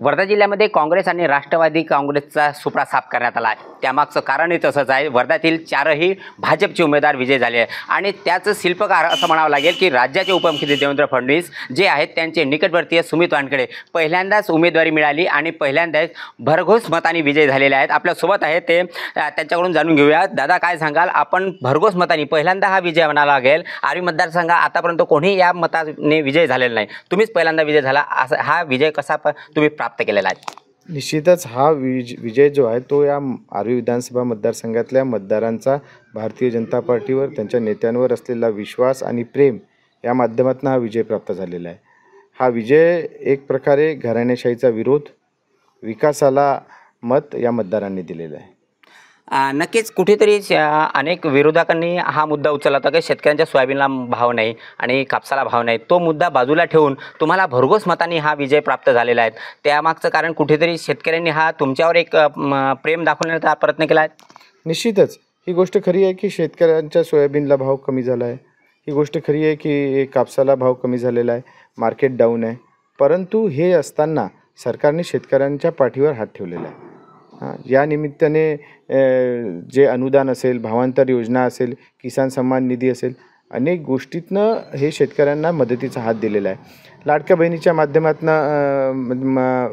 वर्धा जिल्ह्यामध्ये काँग्रेस आणि राष्ट्रवादी काँग्रेसचा सुपडा साफ करण्यात आला आहे। त्यामागचं कारणही तसंच आहे। वर्ध्यातील चारही भाजपचे उमेदवार विजय झाले आहे आणि त्याचं शिल्पकार असं म्हणावं लागेल की राज्याचे उपमुख्यमंत्री देवेंद्र फडणवीस जे आहेत त्यांचे निकटवर्तीय सुमित वानखेडे पहिल्यांदाच उमेदवारी मिळाली आणि पहिल्यांदाच भरघोस मतांनी विजय झालेले आहेत। आपल्यासोबत आहे ते त्यांच्याकडून जाणून घेऊया। दादा, काय सांगाल? आपण भरघोस मतांनी पहिल्यांदा हा विजय म्हणावा लागेल। आर्वी मतदारसंघ आतापर्यंत कोणी या मताने विजय झालेला नाही, तुम्हीच पहिल्यांदा विजय झाला। हा विजय कसा तुम्ही प्राप्त केलेला आहे? निश्चितच हा विजय जो आहे तो या आर्वी विधानसभा मतदारसंघातल्या मतदारांचा भारतीय जनता पार्टीवर, त्यांच्या नेत्यांवर असलेला विश्वास आणि प्रेम या माध्यमातून हा विजय प्राप्त झालेला आहे। हा विजय एक प्रकारे घराणेशाहीचा विरोध, विकासाला मत या मतदारांनी दिलेलं आहे। नक्कीच कुठेतरी अनेक विरोधकांनी हा मुद्दा उचलला होता की शेतकऱ्यांच्या सोयाबीनला भाव नाही आणि कापसाला भाव नाही। तो मुद्दा बाजूला ठेवून तुम्हाला भरघोस मतांनी हा विजय प्राप्त झालेला आहे। त्यामागचं कारण कुठेतरी शेतकऱ्यांनी हा तुमच्यावर एक प्रेम दाखवण्याचा प्रयत्न केला आहे। निश्चितच ही गोष्ट खरी आहे की शेतकऱ्यांच्या सोयाबीनला भाव कमी झाला आहे। ही गोष्ट खरी आहे की कापसाला भाव कमी झालेला आहे, मार्केट डाऊन आहे। परंतु हे असताना सरकारने शेतकऱ्यांच्या पाठीवर हात ठेवलेला आहे। या निमित्ताने जे अनुदान असेल, भावांतर योजना असेल, किसान सन्मान निधी असेल, अनेक गोष्टीतनं हे शेतकऱ्यांना मदतीचा हात दिलेला आहे। लाडक्या बहिणीच्या माध्यमातून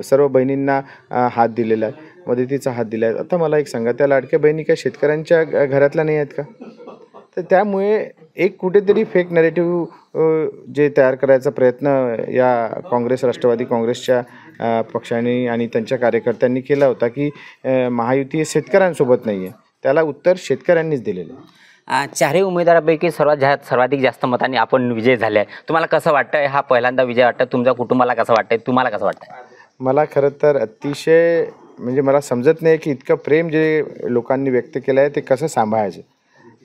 सर्व बहिणींना हात दिलेला आहे, मदतीचा हात दिला आहे। आता मला एक सांगा, त्या लाडक्या बहिणी काय शेतकऱ्यांच्या घरातल्या नाही आहेत का? तर त्यामुळे एक कुठेतरी फेक नॅरेटिव्ह जे तयार करायचा प्रयत्न या काँग्रेस, राष्ट्रवादी काँग्रेसच्या पक्षाने आणि त्यांच्या कार्यकर्त्यांनी केला होता की महायुती हे शेतकऱ्यांसोबत नाही आहे, त्याला उत्तर शेतकऱ्यांनीच दिलेलं आहे। चारही उमेदवारांपैकी सर्वाधिक जास्त मतांनी आपण विजय झाले आहे। तुम्हाला कसं वाटतं? हा पहिल्यांदा विजय वाटतं? तुमच्या कुटुंबाला कसं वाटतंय? तुम्हाला कसं वाटतंय? मला खरं तर अतिशय मला समजत नाही की इतकं प्रेम जे लोकांनी व्यक्त केलं आहे ते कसं सांभाळायचं।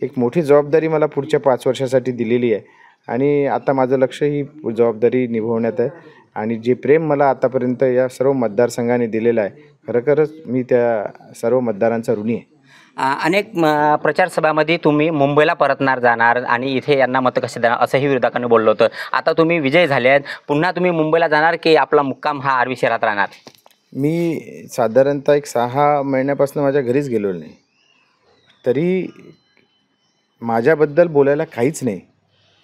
एक मोठी जबाबदारी मला पुढच्या 5 वर्षासाठी दिलेली आहे आणि आता माझं लक्ष ही जबाबदारी निभवण्यात आहे आणि जे प्रेम मला आतापर्यंत या सर्व मतदारसंघाने दिलेलं आहे, खरोखरच मी त्या सर्व मतदारांचा ऋणी आहे। अनेक प्रचार सभामध्ये तुम्ही मुंबईला परतणार जाणार आणि इथे यांना मतं कशी देणार असंही विरोधकांनी बोललं होतं। आता तुम्ही विजय झाले आहेत, पुन्हा तुम्ही मुंबईला जाणार की आपला मुक्काम हा आर्वी शहरात राहणार? मी साधारणतः एक 6 महिन्यापासून माझ्या घरीच गेलो नाही, तरी माझ्याबद्दल बोलायला काहीच नाही,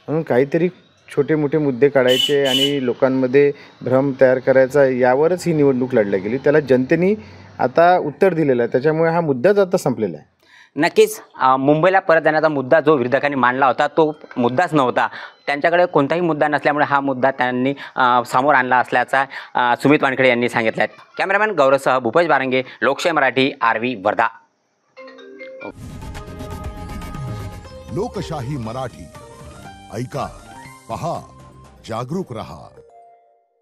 म्हणून काहीतरी छोटे मोठे मुद्दे काढायचे आणि लोकांमध्ये भ्रम तयार करायचा, यावरच ही निवडणूक लढली गेली। त्याला जनतेने आता उत्तर दिलेलं आहे, त्याच्यामुळे हा मुद्दाच आता संपलेला आहे। नक्कीच मुंबईला परत जाण्याचा मुद्दा जो विरोधकांनी मांडला होता तो मुद्दाच नव्हता। त्यांच्याकडे कोणताही मुद्दा नसल्यामुळे हा मुद्दा त्यांनी समोर आणला असल्याचा सुमित वानखेडे यांनी सांगितलं आहे। कॅमेरामॅन गौरवसह भूपेश बारंगे, लोकशाही मराठी, आर्वी, वर्धा। लोकशाही मराठी, ऐका, पहा, जागरूक रहा।